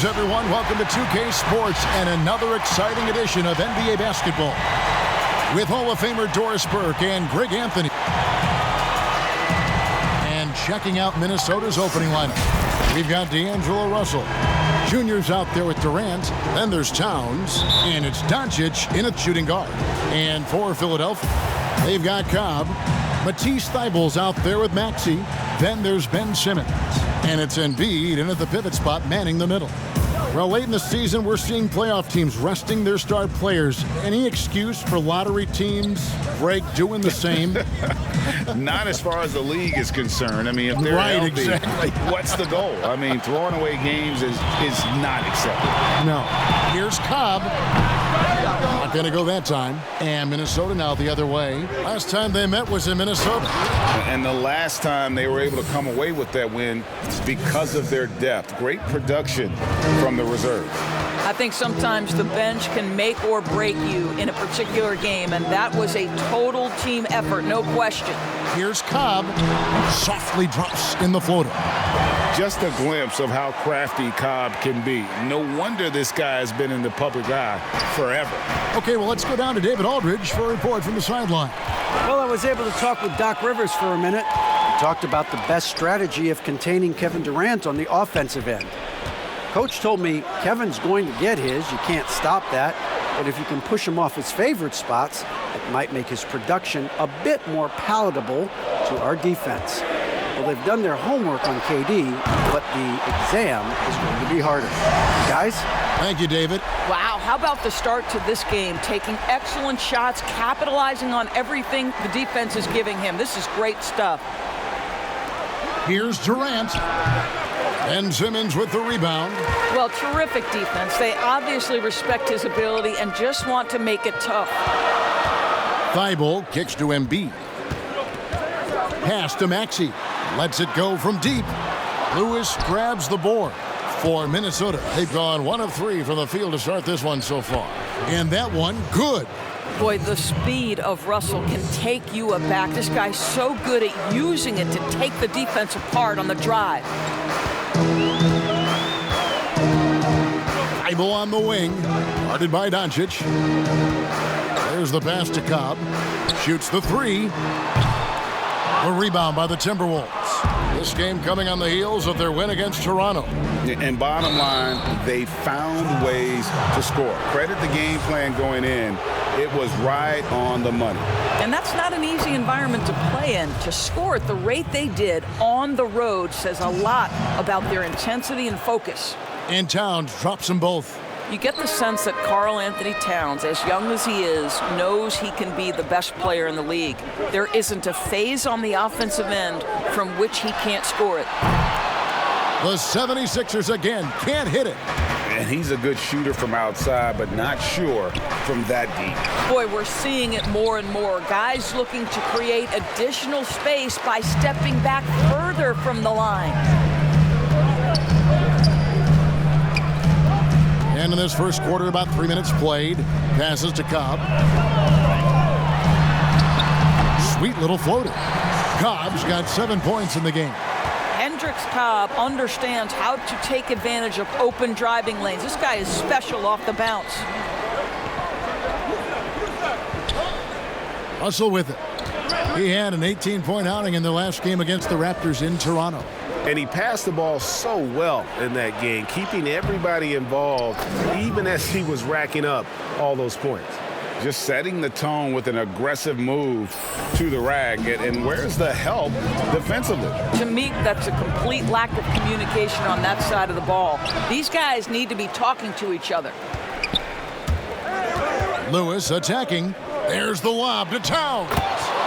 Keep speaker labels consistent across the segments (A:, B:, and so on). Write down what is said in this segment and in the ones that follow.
A: Greetings, everyone. Welcome to 2K Sports and another exciting edition of NBA basketball with Hall of Famer Doris Burke and Greg Anthony. And checking out Minnesota's opening lineup, we've got D'Angelo Russell. Junior's out there with Durant. Then there's Towns, and it's Doncic in at shooting guard. And for Philadelphia, they've got Cobb. Matisse Thybulle's out there with Maxey. Then there's Ben Simmons. And it's Embiid in at the pivot spot, manning the middle. Well, late in the season, we're seeing playoff teams resting their star players. Any excuse for lottery teams, Greg, doing the same?
B: Not as far as the league is concerned. I mean, if they're healthy,
A: exactly.
B: What's the goal? I mean, throwing away games is not acceptable.
A: No. Here's Cobb. Not going to go that time. And Minnesota now the other way. Last time they met was in Minnesota.
B: And the last time they were able to come away with that win because of their depth. Great production from the reserves.
C: I think sometimes the bench can make or break you in a particular game, and that was a total team effort, no question.
A: Here's Cobb. Softly drops in the floater.
B: Just a glimpse of how crafty Cobb can be. No wonder this guy has been in the public eye forever.
A: Okay, well, let's go down to David Aldridge for a report from the sideline.
D: Well, I was able to talk with Doc Rivers for a minute. We talked about the best strategy of containing Kevin Durant on the offensive end. Coach told me Kevin's going to get his. You can't stop that. But if you can push him off his favorite spots, it might make his production a bit more palatable to our defense. Well, they've done their homework on KD, but the exam is going to be harder. Guys?
A: Thank you, David.
C: Wow, how about the start to this game? Taking excellent shots, capitalizing on everything the defense is giving him. This is great stuff.
A: Here's Durant. Ben Simmons with the rebound.
C: Well, terrific defense. They obviously respect his ability and just want to make it tough.
A: Thybulle kicks to Embiid. Pass to Maxey. Lets it go from deep. Lewis grabs the board for Minnesota. They've gone 1 of 3 from the field to start this one so far. And that one, good.
C: Boy, the speed of Russell can take you aback. This guy's so good at using it to take the defense apart on the drive.
A: Thybulle on the wing, guarded by Doncic. There's the pass to Cobb. Shoots the 3. A rebound by the Timberwolves. This game coming on the heels of their win against Toronto.
B: And bottom line, they found ways to score. Credit the game plan going in. It was right on the money.
C: And that's not an easy environment to play in. To score at the rate they did on the road says a lot about their intensity and focus.
A: And Towns drops them both.
C: You get the sense that Karl Anthony Towns, as young as he is, knows he can be the best player in the league. There isn't a phase on the offensive end from which he can't score it.
A: The 76ers again can't hit it.
B: And he's a good shooter from outside, but not sure from that deep.
C: Boy, we're seeing it more and more. Guys looking to create additional space by stepping back further from the line.
A: And in this first quarter, about 3 minutes played. Passes to Cobb. Sweet little floater. Cobb's got 7 points in the game.
C: Hendricks Cobb understands how to take advantage of open driving lanes. This guy is special off the bounce.
A: Russell with it. He had an 18-point outing in the last game against the Raptors in Toronto.
E: And he passed the ball so well in that game, keeping everybody involved, even as he was racking up all those points.
B: Just setting the tone with an aggressive move to the rack. And where's the help defensively?
C: To me, that's a complete lack of communication on that side of the ball. These guys need to be talking to each other.
A: Lewis attacking. There's the lob to Towns.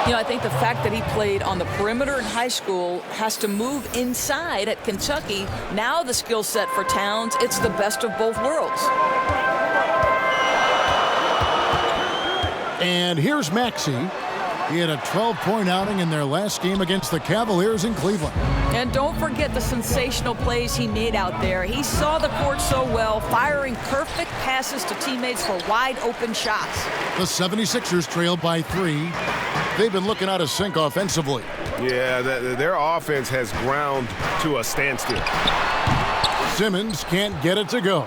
C: You know, I think the fact that he played on the perimeter in high school has to move inside at Kentucky. Now the skill set for Towns, it's the best of both worlds.
A: And here's Maxey. He had a 12-point outing in their last game against the Cavaliers in Cleveland.
C: And don't forget the sensational plays he made out there. He saw the court so well, firing perfect passes to teammates for wide-open shots.
A: The 76ers trailed by 3. They've been looking out of sync offensively.
E: Yeah, their offense has ground to a standstill.
A: Simmons can't get it to go.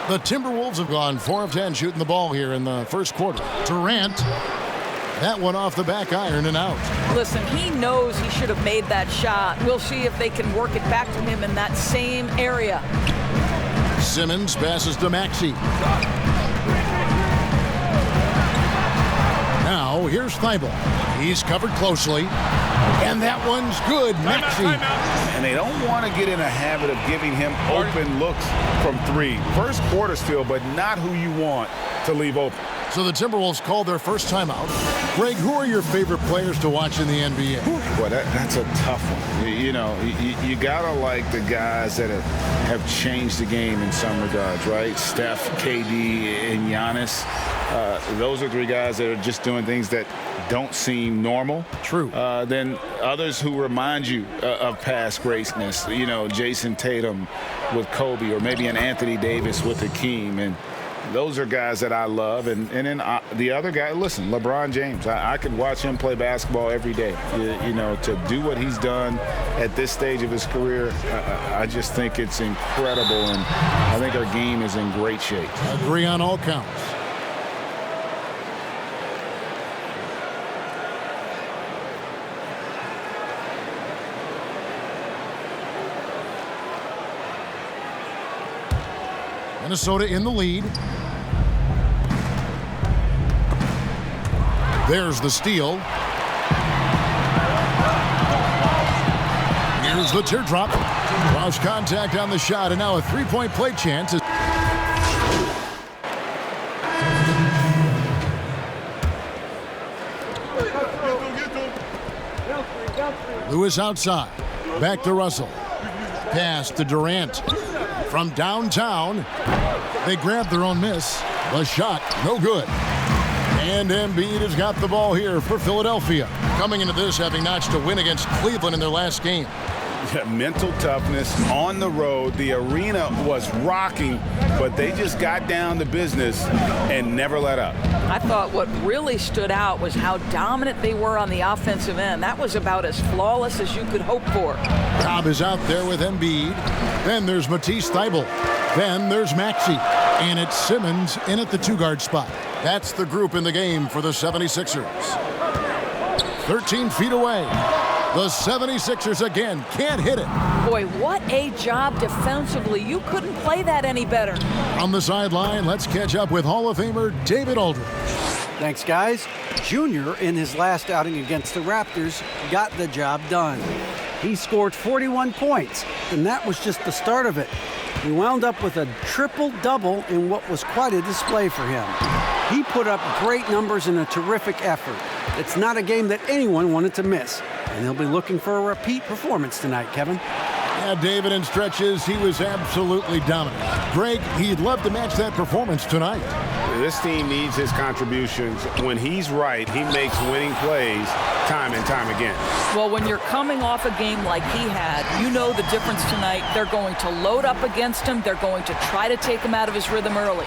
A: The Timberwolves have gone 4 of 10 shooting the ball here in the first quarter. Durant, that one off the back iron and out.
C: Listen, he knows he should have made that shot. We'll see if they can work it back to him in that same area.
A: Simmons passes to Maxey. Now, here's Thibault. He's covered closely. And that one's good. Maxey.
B: And they don't want to get in a habit of giving him open looks from 3. First quarter still, but not who you want to leave open.
A: So the Timberwolves called their first timeout. Greg, who are your favorite players to watch in the NBA?
B: Boy, that's a tough one. You got to like the guys that have changed the game in some regards, right? Steph, KD, and Giannis. Those are 3 guys that are just doing things that don't seem normal.
A: True.
B: Then others who remind you of past greatness. Jason Tatum with Kobe, or maybe an Anthony Davis with Hakeem. And those are guys that I love. And then the other guy, listen, LeBron James. I could watch him play basketball every day. To do what he's done at this stage of his career, I just think it's incredible. And I think our game is in great shape.
A: Agree on all counts. Minnesota in the lead. There's the steal. Here's the teardrop. Lost contact on the shot, and now a 3-point play chance. Lewis outside. Back to Russell. Pass to Durant. From downtown, they grab their own miss. The shot, no good. And Embiid has got the ball here for Philadelphia. Coming into this, having notched a win against Cleveland in their last game.
B: Mental toughness on the road. The arena was rocking, but they just got down to business and never let up.
C: I thought what really stood out was how dominant they were on the offensive end. That was about as flawless as you could hope for.
A: Cobb is out there with Embiid. Then there's Matisse Thybulle. Then there's Maxey. And it's Simmons in at the 2-guard spot. That's the group in the game for the 76ers. 13 feet away. The 76ers again can't hit it.
C: Boy, what a job defensively. You couldn't play that any better.
A: On the sideline, let's catch up with Hall of Famer David Aldridge.
D: Thanks, guys. Junior, in his last outing against the Raptors, got the job done. He scored 41 points, and that was just the start of it. He wound up with a triple-double in what was quite a display for him. He put up great numbers in a terrific effort. It's not a game that anyone wanted to miss, and they'll be looking for a repeat performance tonight, Kevin.
A: Yeah, David, in stretches, he was absolutely dominant. Greg, he'd love to match that performance tonight.
E: This team needs his contributions. When he's right, he makes winning plays time and time again.
C: Well, when you're coming off a game like he had, you know the difference tonight. They're going to load up against him. They're going to try to take him out of his rhythm early.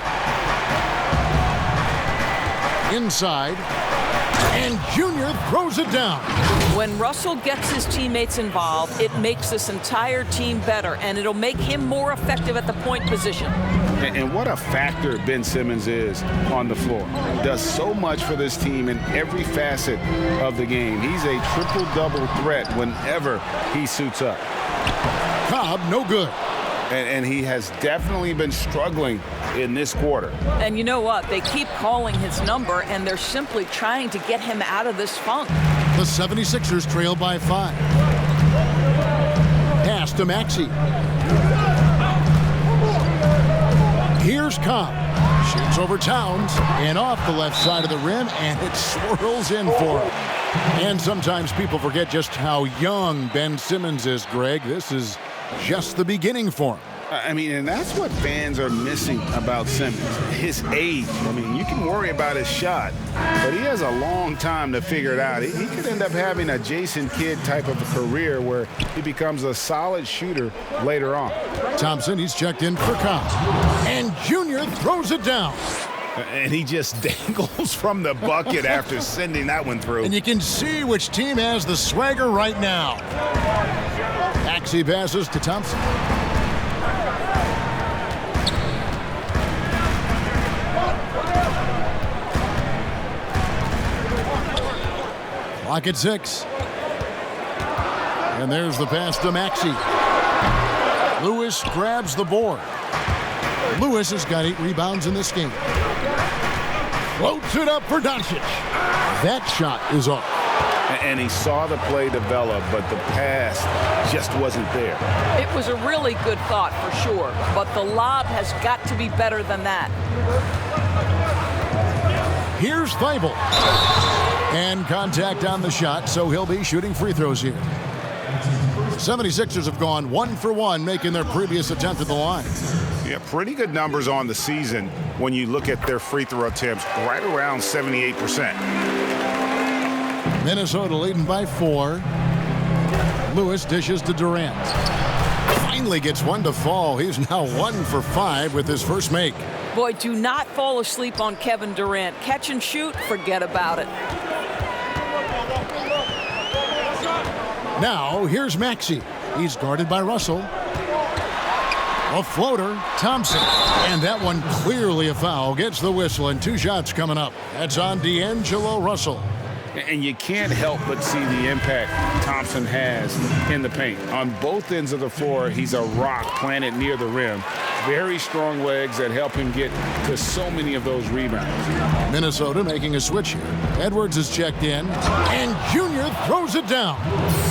A: Inside, and Junior throws it down.
C: When Russell gets his teammates involved, it makes this entire team better, and it'll make him more effective at the point position.
B: And what a factor Ben Simmons is on the floor. Does so much for this team in every facet of the game. He's a triple-double threat whenever he suits up.
A: Cobb, no good.
B: And he has definitely been struggling in this quarter.
C: And you know what? They keep calling his number, and they're simply trying to get him out of this funk.
A: The 76ers trail by 5. Pass to Maxey. Here's Cobb. Shoots over Towns and off the left side of the rim, and it swirls in for him. And sometimes people forget just how young Ben Simmons is, Greg. This is just the beginning for him.
B: I mean, and that's what fans are missing about Simmons, his age. I mean, you can worry about his shot, but he has a long time to figure it out. He could end up having a Jason Kidd type of a career where he becomes a solid shooter later on.
A: Thompson, he's checked in for Cobb. And Junior throws it down.
B: And he just dangles from the bucket after sending that one through.
A: And you can see which team has the swagger right now. Maxey passes to Thompson. Clock at 6. And there's the pass to Maxey. Lewis grabs the board. Lewis has got 8 rebounds in this game. Floats it up for Doncic. That shot is off.
E: And he saw the play develop, but the pass just wasn't there.
C: It was a really good thought for sure, but the lob has got to be better than that.
A: Here's Thibault. And contact on the shot, so he'll be shooting free throws here. 76ers have gone 1 for 1, making their previous attempt at the line.
E: Yeah, pretty good numbers on the season when you look at their free throw attempts, right around 78%.
A: Minnesota leading by 4. Lewis dishes to Durant. Finally gets one to fall. He's now 1 for 5 with his first make.
C: Boy, do not fall asleep on Kevin Durant. Catch and shoot, forget about it.
A: Now, here's Maxey. He's guarded by Russell. A floater, Thompson. And that one clearly a foul. Gets the whistle, and 2 shots coming up. That's on D'Angelo Russell.
B: And you can't help but see the impact Thompson has in the paint. On both ends of the floor, he's a rock planted near the rim. Very strong legs that help him get to so many of those rebounds.
A: Minnesota making a switch here. Edwards is checked in, and Junior throws it down.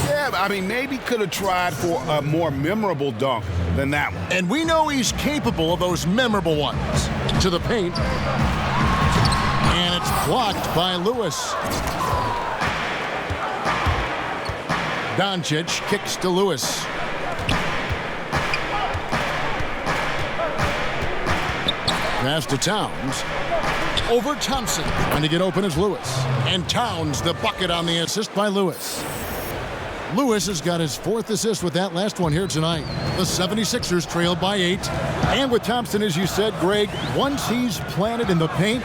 B: Yeah, I mean, maybe could have tried for a more memorable dunk than that one.
A: And we know he's capable of those memorable ones. To the paint. And it's blocked by Lewis. Doncic kicks to Lewis. Pass to Towns. Over Thompson. Trying to get open is Lewis. And Towns the bucket on the assist by Lewis. Lewis has got his 4th assist with that last one here tonight. The 76ers trailed by 8. And with Thompson, as you said, Greg, once he's planted in the paint,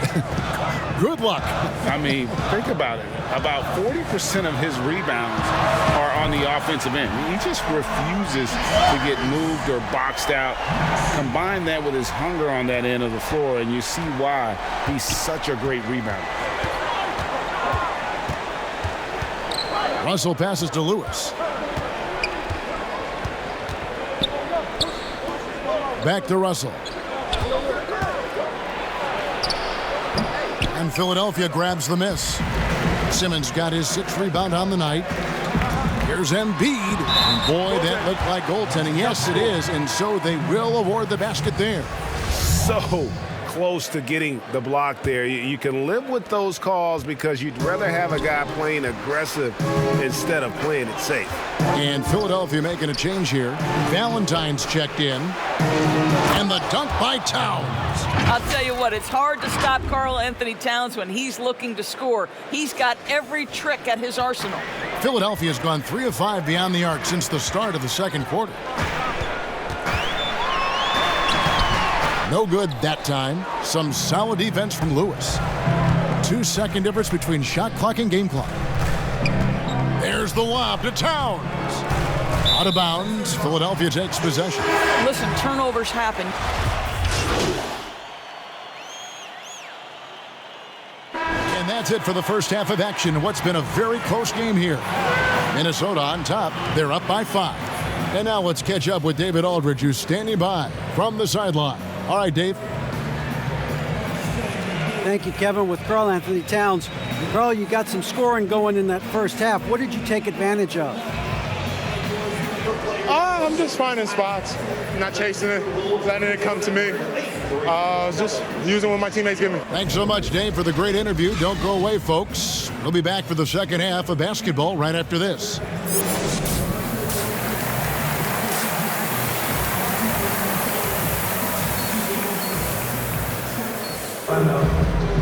A: good luck.
B: I mean, think about it. About 40% of his rebounds are on the offensive end. He just refuses to get moved or boxed out. Combine that with his hunger on that end of the floor, and you see why he's such a great rebounder.
A: Russell passes to Lewis. Back to Russell. And Philadelphia grabs the miss. Simmons got his 6th rebound on the night. Here's Embiid. And boy, that looked like goaltending. Yes, it is. And so they will award the basket there.
E: So close to getting the block there. You can live with those calls because you'd rather have a guy playing aggressive instead of playing it safe.
A: And Philadelphia making a change here. Valentine's checked in. And the dunk by Towns.
C: I'll tell you what, it's hard to stop Karl Anthony Towns when he's looking to score. He's got every trick at his arsenal.
A: Philadelphia has gone 3 of 5 beyond the arc since the start of the second quarter. No good that time. Some solid defense from Lewis. 2-second difference between shot clock and game clock. There's the lob to Towns. Out of bounds. Philadelphia takes possession.
C: Listen, turnovers happen.
A: And that's it for the first half of action. What's been a very close game here. Minnesota on top. They're up by 5. And now let's catch up with David Aldridge, who's standing by from the sideline. All right, Dave.
D: Thank you, Kevin. With Karl Anthony Towns. Karl, you got some scoring going in that first half. What did you take advantage of?
F: I'm just finding spots, not chasing it, letting it come to me. Just using what my teammates give me.
A: Thanks so much, Dave, for the great interview. Don't go away, folks. We'll be back for the second half of basketball right after this.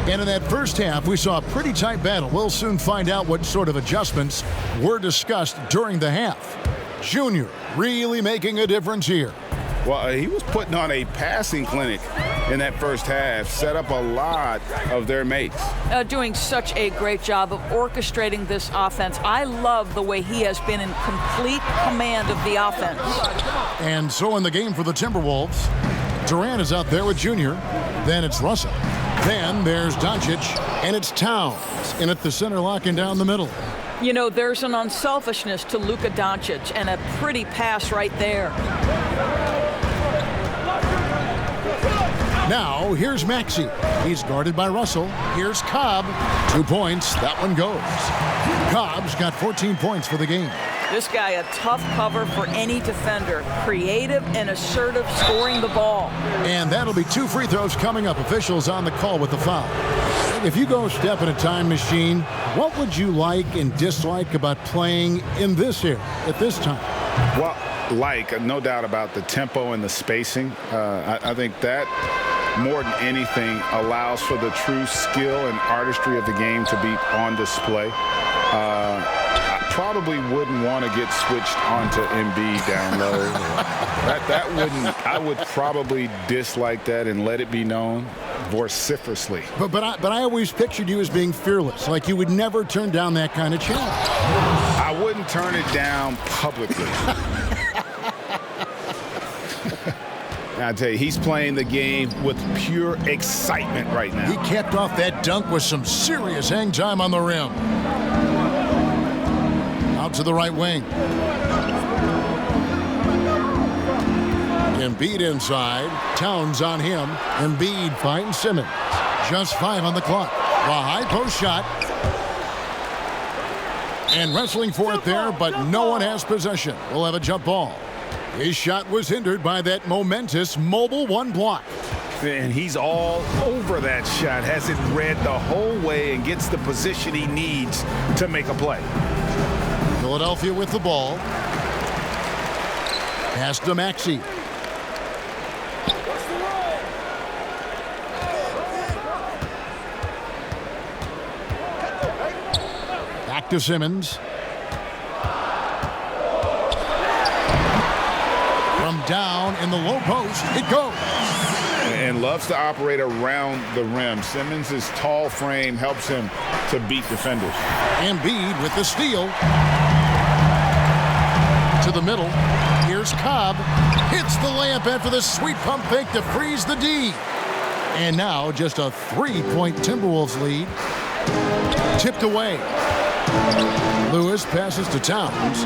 A: And in that first half, we saw a pretty tight battle. We'll soon find out what sort of adjustments were discussed during the half. Junior really making a difference here.
B: Well, he was putting on a passing clinic in that first half, set up a lot of their mates.
C: Doing such a great job of orchestrating this offense. I love the way he has been in complete command of the offense.
A: And so in the game for the Timberwolves, Durant is out there with Junior. Then it's Russell. Then there's Doncic, and it's Towns in at the center, locking down the middle.
C: You know, there's an unselfishness to Luka Doncic, and a pretty pass right there.
A: Now, here's Maxey. He's guarded by Russell. Here's Cobb. 2 points. That one goes. Cobb's got 14 points for the game.
C: This guy, a tough cover for any defender. Creative and assertive, scoring the ball.
A: And that'll be 2 free throws coming up. Officials on the call with the foul. If you go step in a time machine, what would you like and dislike about playing in this era at this time?
B: Well, no doubt about the tempo and the spacing. I think that more than anything allows for the true skill and artistry of the game to be on display. I probably wouldn't want to get switched onto Embiid down low. that wouldn't. I would probably dislike that and let it be known vociferously.
A: But I always pictured you as being fearless, like you would never turn down that kind of challenge.
B: I wouldn't turn it down publicly. I tell you, he's playing the game with pure excitement right now.
A: He capped off that dunk with some serious hang time on the rim. Out to the right wing. Embiid inside. Towns on him. Embiid finds Simmons. Just 5 on the clock. A high post shot. And wrestling for it there, but no one has possession. We'll have a jump ball. His shot was hindered by that momentous mobile 1 block.
E: And he's all over that shot. Has it read the whole way and gets the position he needs to make a play.
A: Philadelphia with the ball. Pass to Maxey. Back to Simmons. From down in the low post, it goes.
B: And loves to operate around the rim. Simmons' tall frame helps him to beat defenders.
A: Embiid with the steal. To the middle. Here's Cobb. Hits the layup after the sweet pump fake to freeze the D. And now just a 3-point Timberwolves lead. Tipped away. Lewis passes to Towns.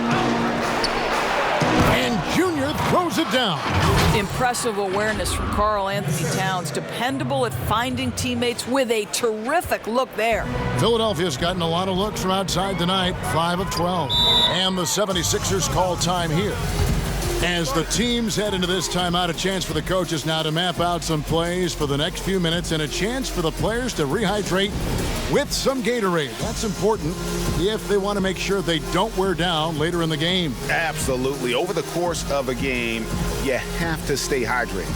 A: And Junior throws it down.
C: Impressive awareness from Karl Anthony Towns. Dependable at finding teammates with a terrific look there.
A: Philadelphia's gotten a lot of looks from outside tonight, 5 of 12. And the 76ers call time here. As the teams head into this timeout, a chance for the coaches now to map out some plays for the next few minutes and a chance for the players to rehydrate with some Gatorade. That's important if they want to make sure they don't wear down later in the game.
B: Absolutely. Over the course of a game, you have to stay hydrated.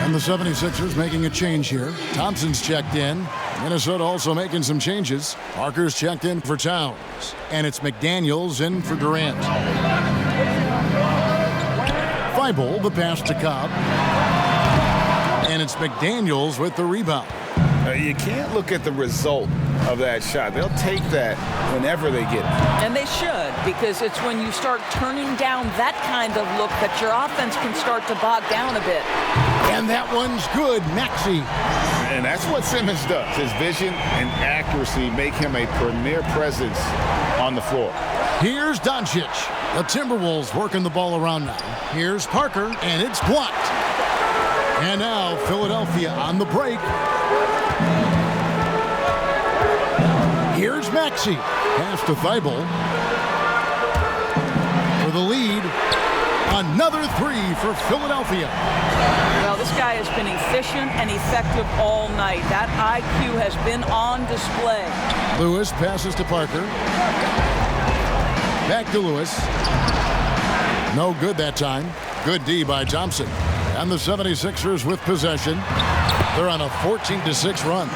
A: And the 76ers making a change here. Thompson's checked in. Minnesota also making some changes. Parker's checked in for Towns. And it's McDaniels in for Durant. Thibault, the pass to Cobb. And it's McDaniels with the rebound.
B: You can't look at the result of that shot. They'll take that whenever they get it.
C: And they should, because it's when you start turning down that kind of look that your offense can start to bog down a bit.
A: And that one's good. Maxey.
B: And that's what Simmons does. His vision and accuracy make him a premier presence on the floor.
A: Here's Doncic. The Timberwolves working the ball around now. Here's Parker, and it's blocked. And now Philadelphia on the break. Here's Maxey. Pass to Thibault. For the lead. Another 3 for Philadelphia.
C: Well, this guy has been efficient and effective all night. That IQ has been on display.
A: Lewis passes to Parker. Back to Lewis. No good that time. Good D by Thompson. And the 76ers with possession. They're on a 14-6 run.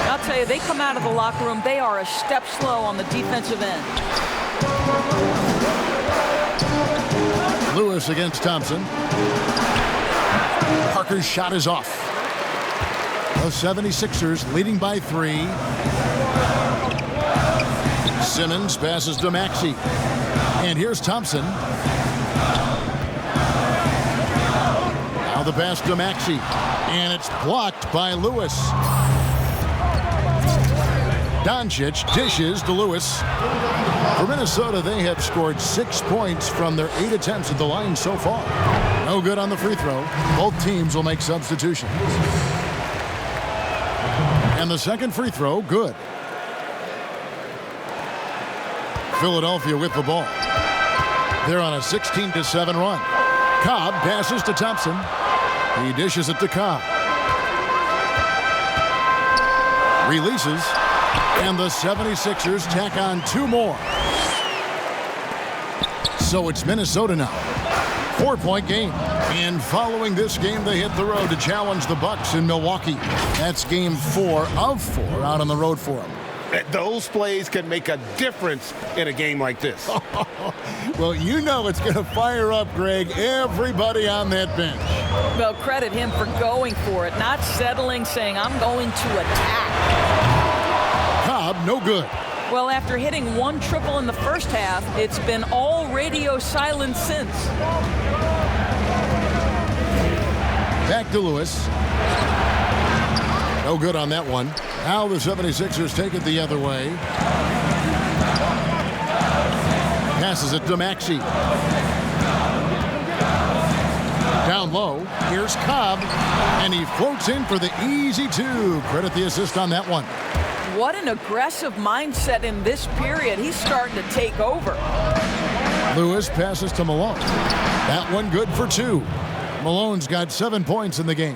C: I'll tell you, they come out of the locker room, they are a step slow on the defensive end.
A: Lewis against Thompson. Parker's shot is off. The 76ers leading by 3. Simmons passes to Maxey. And here's Thompson. Now the pass to Maxey. And it's blocked by Lewis. Doncic dishes to Lewis. For Minnesota, they have scored 6 points from their 8 attempts at the line so far. No good on the free throw. Both teams will make substitutions. And the second free throw, good. Philadelphia with the ball. They're on a 16-7 run. Cobb passes to Thompson. He dishes it to Cobb. Releases. And the 76ers tack on 2 more. So it's Minnesota now. 4-point game. And following this game, they hit the road to challenge the Bucks in Milwaukee. That's game 4 of 4 out on the road for them.
E: Those plays can make a difference in a game like this.
A: Well, you know it's going to fire up, Greg, everybody on that bench.
C: Well, credit him for going for it, not settling, saying, I'm going to attack.
A: Cobb, no good.
C: Well, after hitting 1 triple in the first half, it's been all radio silence since.
A: Back to Lewis. No good on that one. Now the 76ers take it the other way. Passes it to Maxey. Down low. Here's Cobb. And he floats in for the easy 2. Credit the assist on that one.
C: What an aggressive mindset in this period. He's starting to take over.
A: Lewis passes to Malone. That one good for 2. Malone's got 7 points in the game.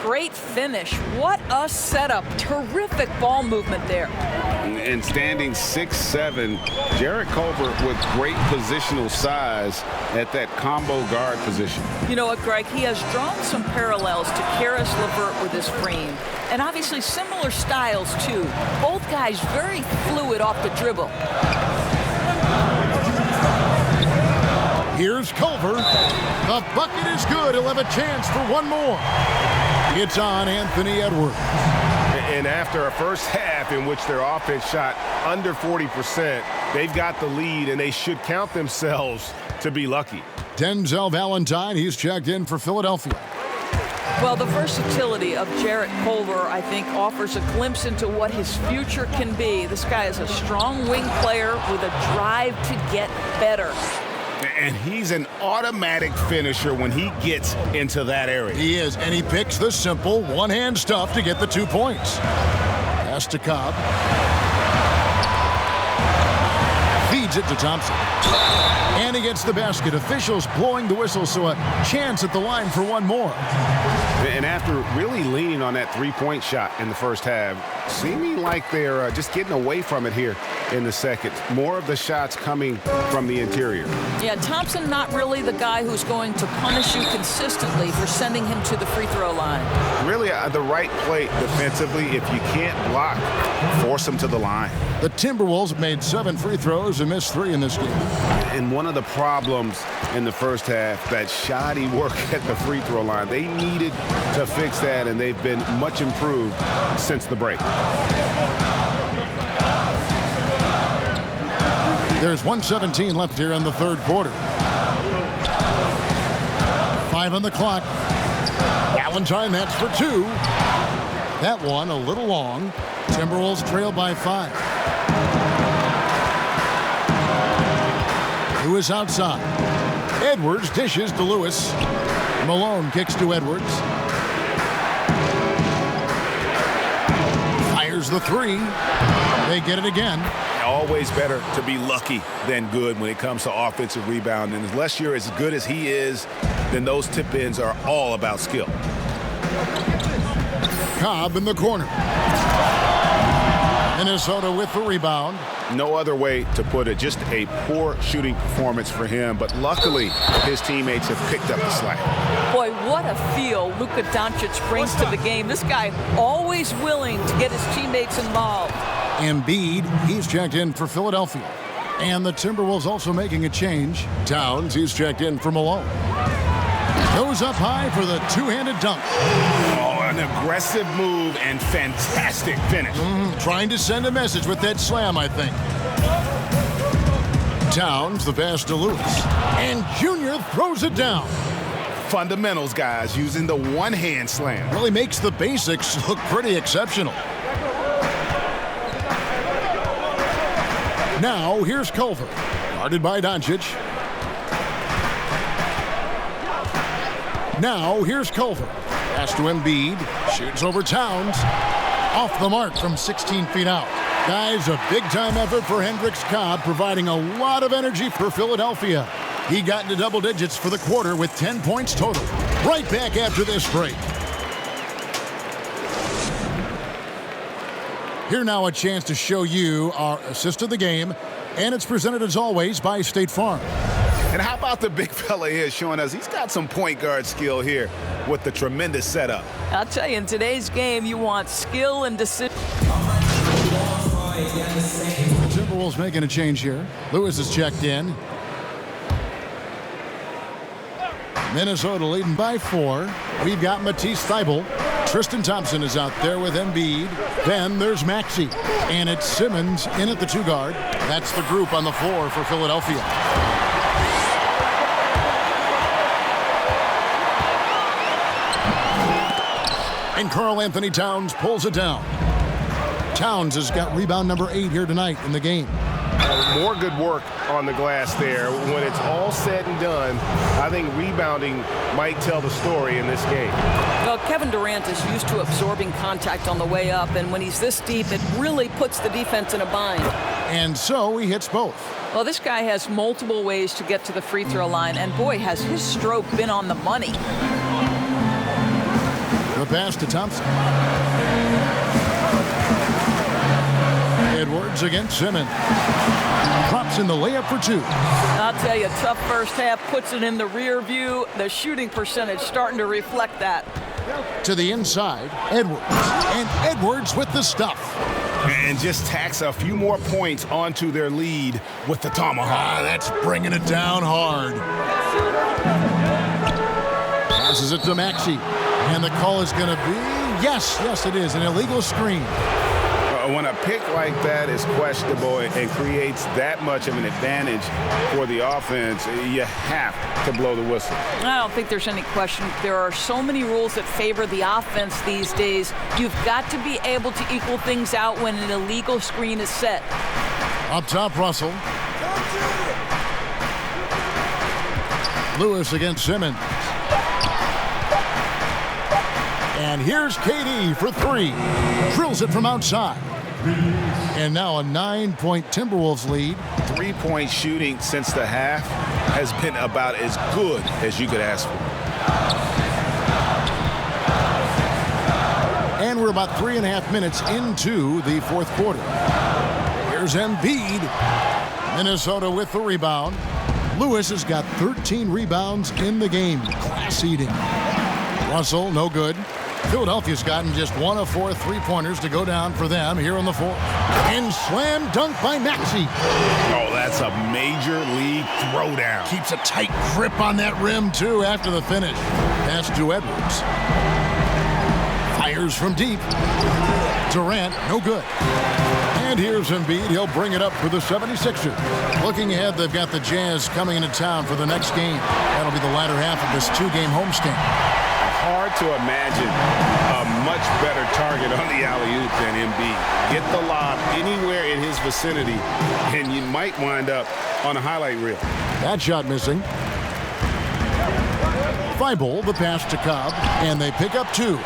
C: Great finish. What a setup. Terrific ball movement there.
E: And standing 6'7", Jarrett Culver with great positional size at that combo guard position.
C: You know what, Greg? He has drawn some parallels to Karis LeVert with his frame. And obviously similar styles, too. Both guys very fluid off the dribble.
A: Here's Culver. The bucket is good. He'll have a chance for one more. It's on Anthony Edwards.
E: And after a first half in which their offense shot under 40%, they've got the lead, and they should count themselves to be lucky.
A: Denzel Valentine, he's checked in for Philadelphia.
C: Well, the versatility of Jarrett Culver, I think, offers a glimpse into what his future can be. This guy is a strong wing player with a drive to get better.
E: And he's an automatic finisher when he gets into that area.
A: He is, and he picks the simple one-hand stuff to get the 2 points. Pass to Cobb. Feeds it to Thompson. And he gets the basket. Officials blowing the whistle, so a chance at the line for one more.
E: And after really leaning on that three-point shot in the first half, seeming like they're just getting away from it here in the second. More of the shots coming from the interior.
C: Yeah, Thompson not really the guy who's going to punish you consistently for sending him to the free throw line.
E: Really the right play defensively. If you can't block, force them to the line.
A: The Timberwolves made 7 free throws and missed 3 in this game.
E: And one of the problems in the first half, that shoddy work at the free throw line. They needed to fix that, and they've been much improved since the break.
A: There's 1:17 left here in the third quarter. 5 on the clock. Valentine, that's for 2. That one a little long. Timberwolves trail by 5. Lewis outside. Edwards dishes to Lewis. Malone kicks to Edwards. Fires the 3. They get it again.
E: Always better to be lucky than good when it comes to offensive rebound. And unless you're as good as he is, then those tip-ins are all about skill.
A: Cobb in the corner. Minnesota with the rebound.
E: No other way to put it. Just a poor shooting performance for him. But luckily, his teammates have picked up the slack.
C: Boy, what a feel Luka Doncic brings to the game. This guy always willing to get his teammates involved.
A: Embiid, he's checked in for Philadelphia. And the Timberwolves also making a change. Towns, he's checked in for Malone. Goes up high for the two-handed dunk.
E: Oh, an aggressive move and fantastic finish.
A: Trying to send a message with that slam, I think. Towns, the pass to Lewis. And Junior throws it down.
E: Fundamentals, guys, using the one-hand slam.
A: Really makes the basics look pretty exceptional. Now, here's Culver. Guarded by Doncic. Now, here's Culver. Pass to Embiid. Shoots over Towns. Off the mark from 16 feet out. Guys, a big-time effort for Hendricks Cobb, providing a lot of energy for Philadelphia. He got into double digits for the quarter with 10 points total. Right back after this break. Here now a chance to show you our assist of the game, and it's presented as always by State Farm.
E: And how about the big fella here showing us he's got some point guard skill here with the tremendous setup.
C: I'll tell you, in today's game, you want skill and decision.
A: Timberwolves making a change here. Lewis is checked in. Minnesota leading by 4. We've got Matisse Thybulle. Tristan Thompson is out there with Embiid. Then there's Maxey. And it's Simmons in at the 2 guard. That's the group on the floor for Philadelphia. And Karl Anthony Towns pulls it down. Towns has got rebound number 8 here tonight in the game.
E: More good work on the glass there. When it's all said and done, I think rebounding might tell the story in this game.
C: Well, Kevin Durant is used to absorbing contact on the way up, and when he's this deep, it really puts the defense in a bind.
A: And so he hits both.
C: Well, this guy has multiple ways to get to the free throw line, and boy, has his stroke been on the money.
A: The pass to Thompson. Edwards against Simmons. Drops in the layup for 2.
C: I'll tell you, tough first half, puts it in the rear view. The shooting percentage starting to reflect that.
A: To the inside, Edwards. And Edwards with the stuff.
E: And just tacks a few more points onto their lead with the tomahawk.
A: That's bringing it down hard. Passes it to Maxey. And the call is going to be, yes, it is, an illegal screen.
E: When a pick like that is questionable and creates that much of an advantage for the offense, you have to blow the whistle.
C: I don't think there's any question. There are so many rules that favor the offense these days. You've got to be able to equal things out when an illegal screen is set.
A: Up top, Russell. Lewis against Simmons. And here's KD for 3. Drills it from outside. And now a 9-point Timberwolves lead.
E: 3-point shooting since the half has been about as good as you could ask for.
A: And we're about 3.5 minutes into the 4th quarter. Here's Embiid. Minnesota with the rebound. Lewis has got 13 rebounds in the game. Class eating. Russell, no good. Philadelphia's gotten just 1 of 4 3-pointers to go down for them here in the 4th. And slam dunk by Maxey.
E: Oh, that's a major league throwdown.
A: Keeps a tight grip on that rim, too, after the finish. Pass to Edwards. Fires from deep. Durant, no good. And here's Embiid. He'll bring it up for the 76ers. Looking ahead, they've got the Jazz coming into town for the next game. That'll be the latter half of this 2-game homestand.
E: Hard to imagine a much better target on the alley-oop than Embiid. Get the lob anywhere in his vicinity, and you might wind up on a highlight reel.
A: That shot missing. Thybulle, the pass to Cobb, and they pick up 2.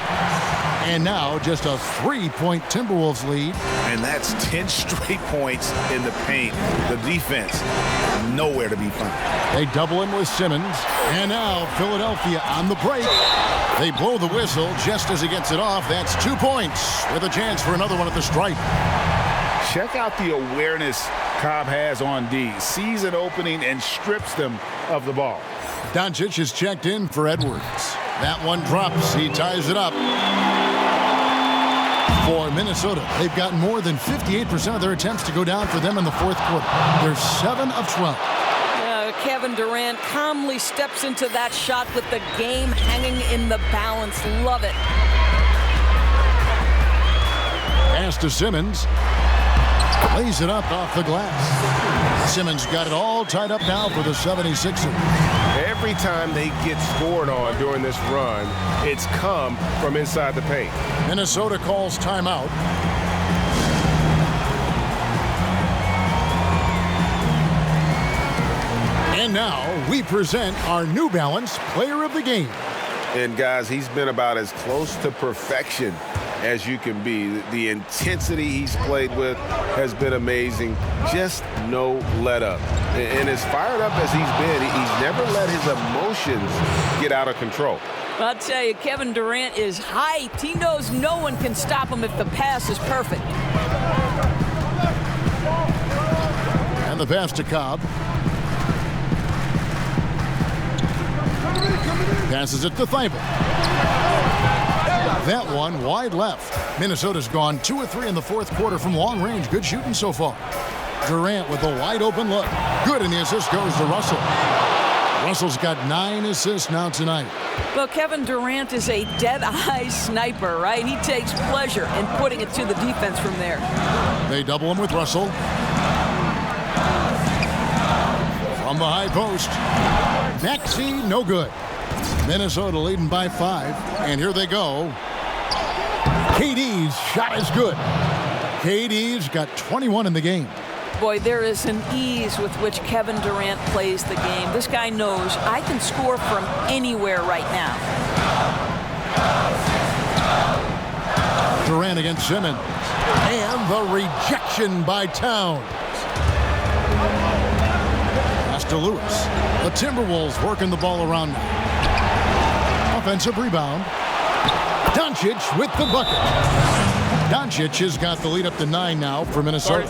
A: And now just a 3-point Timberwolves lead.
E: And that's 10 straight points in the paint. The defense, nowhere to be found.
A: They double him with Simmons. And now Philadelphia on the break. They blow the whistle just as he gets it off. That's 2 points with a chance for another one at the stripe.
E: Check out the awareness Cobb has on D. Sees an opening and strips them of the ball.
A: Doncic is checked in for Edwards. That one drops. He ties it up. For Minnesota, they've got more than 58% of their attempts to go down for them in the 4th quarter. They're 7 of 12.
C: Kevin Durant calmly steps into that shot with the game hanging in the balance. Love it.
A: Pass to Simmons. Lays it up off the glass. Simmons got it all tied up now for the 76ers.
E: Every time they get scored on during this run, it's come from inside the paint.
A: Minnesota calls timeout. And now we present our New Balance Player of the Game.
E: And guys, he's been about as close to perfection as you can be. The intensity he's played with has been amazing. Just no let up. And as fired up as he's been, he's never let his emotions get out of control.
C: I'll tell you, Kevin Durant is hyped. He knows no one can stop him if the pass is perfect.
A: And the pass to Cobb. Passes it to Thibault. That one wide left. Minnesota's gone 2 of 3 in the fourth quarter from long range. Good shooting so far. Durant with a wide open look. Good, and the assist goes to Russell. Russell's got 9 assists now tonight.
C: Well, Kevin Durant is a dead-eye sniper, right? He takes pleasure in putting it to the defense from there.
A: They double him with Russell. From the high post. Maxey, no good. Minnesota leading by 5. And here they go. KD's shot is good. KD's got 21 in the game.
C: Boy, there is an ease with which Kevin Durant plays the game. This guy knows I can score from anywhere right now.
A: Durant against Simmons. And the rejection by Towns. Pass to Lewis. The Timberwolves working the ball around now. Offensive rebound. Doncic with the bucket. Doncic has got the lead up to 9 now for Minnesota.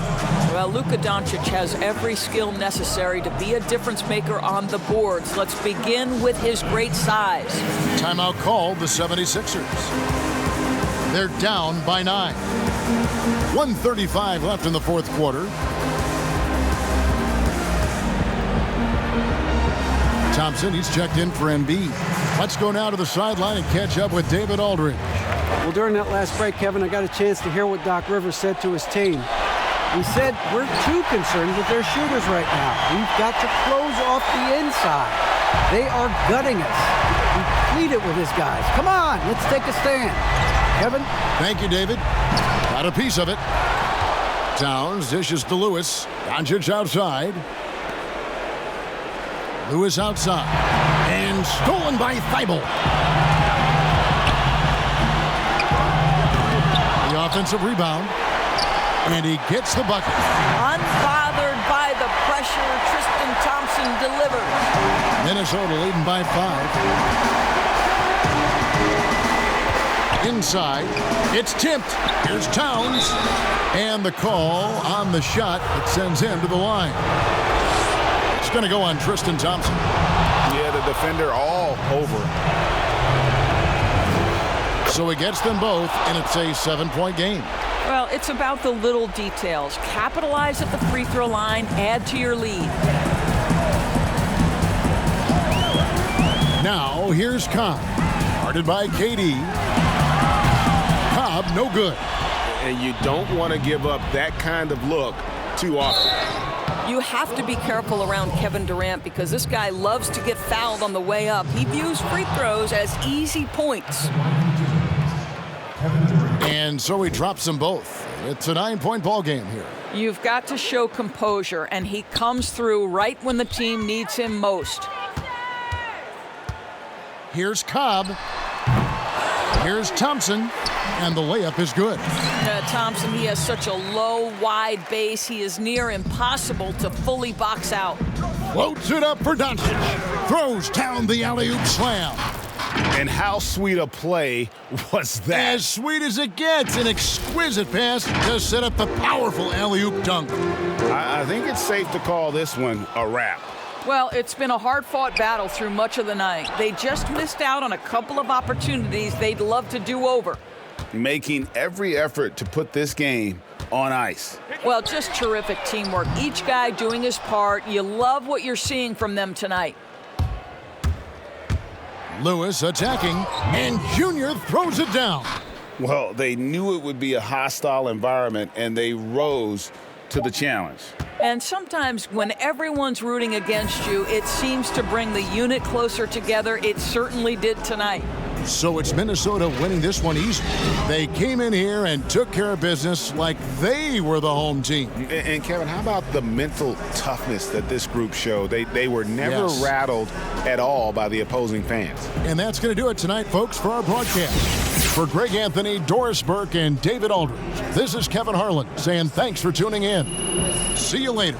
C: Well, Luka Doncic has every skill necessary to be a difference maker on the boards. Let's begin with his great size.
A: Timeout called the 76ers. They're down by 9. 1:35 left in the fourth quarter. Thompson, he's checked in for Embiid. Let's go now to the sideline and catch up with David Aldridge.
D: Well, during that last break, Kevin, I got a chance to hear what Doc Rivers said to his team. He said, we're too concerned with their shooters right now. We've got to close off the inside. They are gutting us. He pleaded with his guys. Come on, let's take a stand. Kevin?
A: Thank you, David. Got a piece of it. Towns dishes to Lewis. Doncic outside. Lewis outside. And stolen by Thibault. The offensive rebound. And he gets the bucket.
C: Unbothered by the pressure, Tristan Thompson delivers.
A: Minnesota leading by 5. Inside. It's tipped. Here's Towns. And the call on the shot that sends him to the line. It's going to go on Tristan Thompson.
E: Yeah, the defender all over.
A: So he gets them both, and it's a 7-point game.
C: Well, it's about the little details. Capitalize at the free throw line, add to your lead.
A: Now, here's Cobb. Guarded by KD. Cobb, no good.
E: And you don't want to give up that kind of look too often.
C: You have to be careful around Kevin Durant because this guy loves to get fouled on the way up. He views free throws as easy points.
A: And so he drops them both. It's a 9-point ball game here.
C: You've got to show composure, and he comes through right when the team needs him most.
A: Here's Cobb. Here's Thompson. And the layup is good.
C: Thompson, he has such a low, wide base. He is near impossible to fully box out.
A: Floats it up for Doncic. Throws down the alley-oop slam.
E: And how sweet a play was that?
A: As sweet as it gets. An exquisite pass to set up the powerful alley-oop dunk.
E: I think it's safe to call this one a wrap.
C: Well, it's been a hard-fought battle through much of the night. They just missed out on a couple of opportunities they'd love to do over.
B: Making every effort to put this game on ice.
C: Well, just terrific teamwork. Each guy doing his part. You love what you're seeing from them tonight.
A: Lewis attacking, and Junior throws it down.
B: Well, they knew it would be a hostile environment, and they rose to the challenge.
C: And sometimes when everyone's rooting against you, it seems to bring the unit closer together. It certainly did tonight.
A: So it's Minnesota winning this one easy. They came in here and took care of business like they were the home team.
B: And Kevin, how about the mental toughness that this group showed? They were never rattled at all by the opposing fans.
A: And that's going to do it tonight, folks, for our broadcast. For Greg Anthony, Doris Burke, and David Aldridge, this is Kevin Harlan saying thanks for tuning in. See you later.